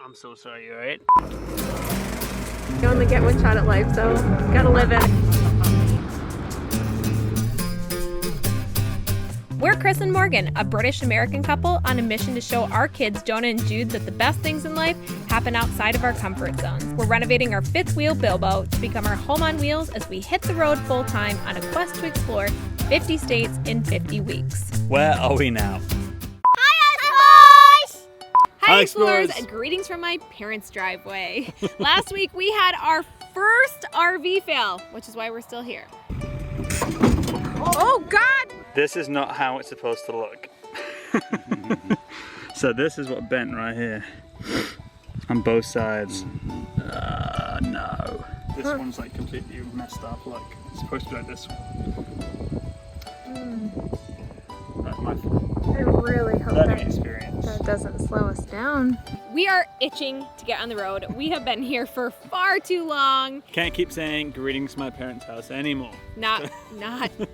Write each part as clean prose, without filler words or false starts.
I'm so sorry, you alright? You only get one shot at life, so gotta live it. We're Chris and Morgan, a British-American couple on a mission to show our kids, Jonah and Jude, that the best things in life happen outside of our comfort zones. We're renovating our fifth wheel Bilbo to become our home on wheels as we hit the road full-time on a quest to explore 50 states in 50 weeks. Where are we now? Hi Explorers! Greetings from my parents' driveway. Last week we had our first RV fail, which is why we're still here. Oh God! This is not how it's supposed to look. So this is what bent right here. On both sides. No. This one's like completely messed up. Like it's supposed to be like this one. That's my fault. I really hope Learning experience. that doesn't slow us down. We are itching to get on the road. We have been here for far too long. Can't keep saying greetings to my parents' house anymore. Not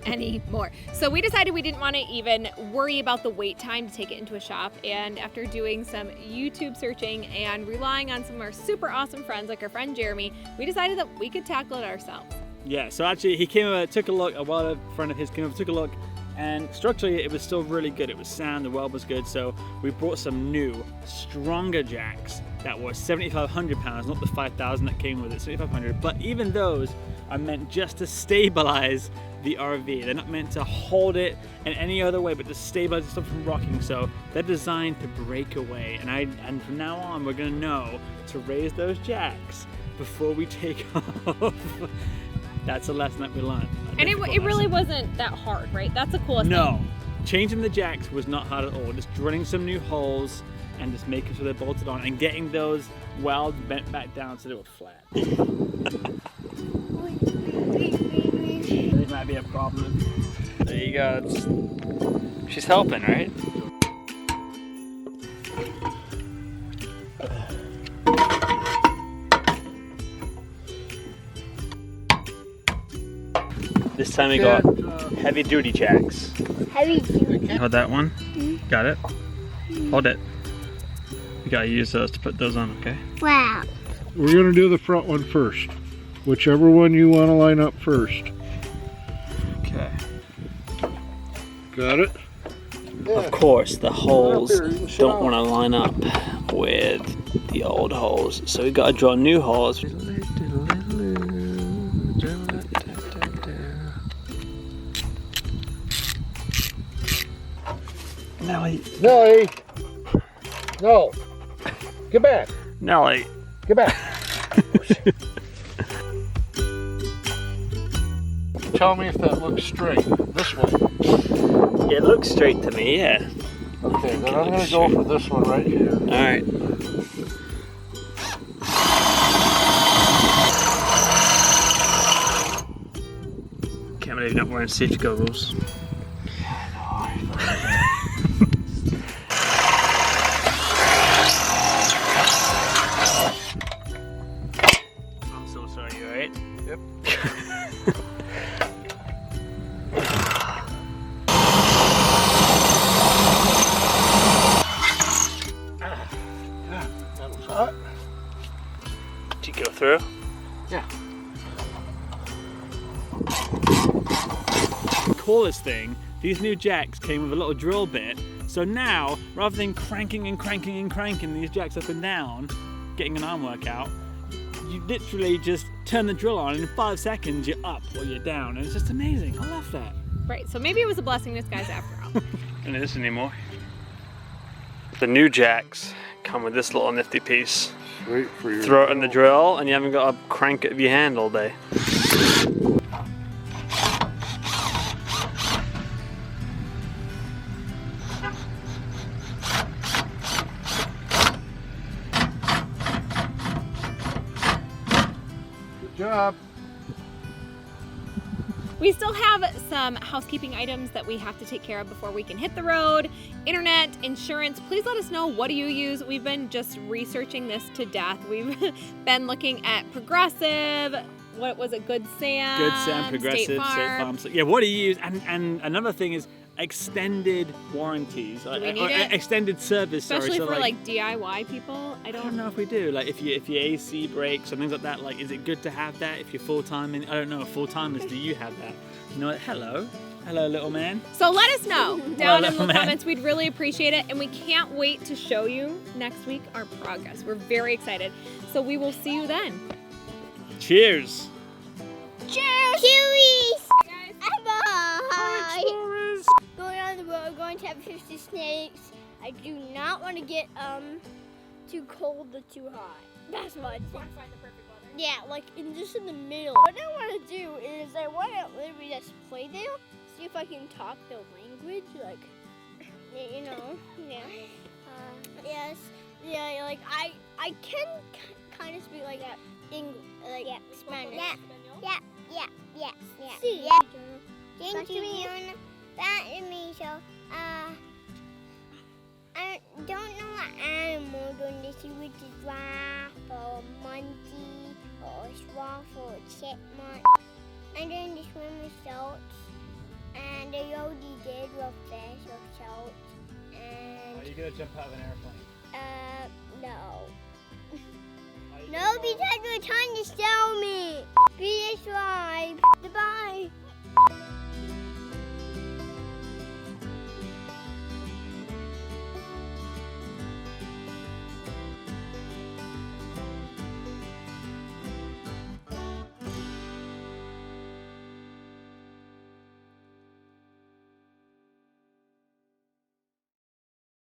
anymore. So we decided we didn't want to even worry about the wait time to take it into a shop. And after doing some YouTube searching and relying on some of our super awesome friends, like our friend Jeremy, we decided that we could tackle it ourselves. Yeah, so actually he came over, took a look, a welder friend of his came over, took a look, and structurally it was still really good. It was sound, the weld was good, so we brought some new, stronger jacks that were 7,500 pounds, not the 5,000 that came with it, 7,500, but even those are meant just to stabilize the RV. They're not meant to hold it in any other way, but to stabilize it stop from rocking, so they're designed to break away, and from now on we're gonna know to raise those jacks before we take off. That's a lesson that we learned. And it really wasn't that hard, right? That's the coolest thing. No, changing the jacks was not hard at all. Just drilling some new holes and just making sure they're bolted on and getting those welds bent back down so they were flat. It might be a problem. There you go. She's helping, right? This time we got heavy duty jacks. Heavy duty. Hold that one. Got it? Hold it. You gotta use those to put those on, okay? Wow. We're gonna do the front one first. Whichever one you want to line up first. Okay. Got it? Of course, the holes don't want to line up with the old holes, so we gotta draw new holes. Nelly. Nelly! No! Get back! Nelly. Get back! Tell me if that looks straight. This way. It looks straight to me, yeah. Okay, then I'm gonna go for this one right here. Alright. Can't believe you're not wearing safety goggles. I'm so sorry, you alright? Yep. That was hot. Did you go through? Yeah. Coolest thing, these new jacks came with a little drill bit, so now rather than cranking and cranking and cranking these jacks up and down, getting an arm workout, you literally just turn the drill on and in 5 seconds you're up or you're down, and it's just amazing. I love that. Right, so maybe it was a blessing in disguise after all. And it isn't anymore. The new jacks come with this little nifty piece. Wait for your Throw it in the drill and you haven't got to crank it with your hand all day. Good job. We still have some housekeeping items that we have to take care of before we can hit the road. Internet, insurance, please let us know, what do you use? We've been just researching this to death. We've been looking at Progressive, what was it, Good Sam? Good Sam, Progressive, State Farm. So, yeah, what do you use? And another thing is, extended warranties, we need it? extended service, Especially sorry. So for like DIY people. I I don't don't know if we do. Like if your AC breaks and things like that, like is it good to have that if you're full time? I don't know. Full timers, do you have that? You know what? Hello, little man. So let us know down in the little man. comments. We'd really appreciate it. And we can't wait to show you next week our progress. We're very excited. So we will see you then. Cheers. Cheers! Cheers! Guys. Bye! Explorers. Going on the road, going to have 50 snakes. I do not want to get too cold or too hot. That's what I think. Find the perfect weather. Yeah, like just in the middle. What I want to do is I want to literally just play there, see if I can talk the language, like, you know, yeah. Yes, yeah, like I can kind of speak like that English, like Spanish. Yeah. Sí. Thank you. Back to me, so, I don't know what animal doing this, which is giraffe or monkey or sloth or chipmunk. I'm doing this one with salt, and I already did with fish with salt, and Are you gonna jump out of an airplane? no. No, because you're trying to sell me. Be subscribed. Goodbye.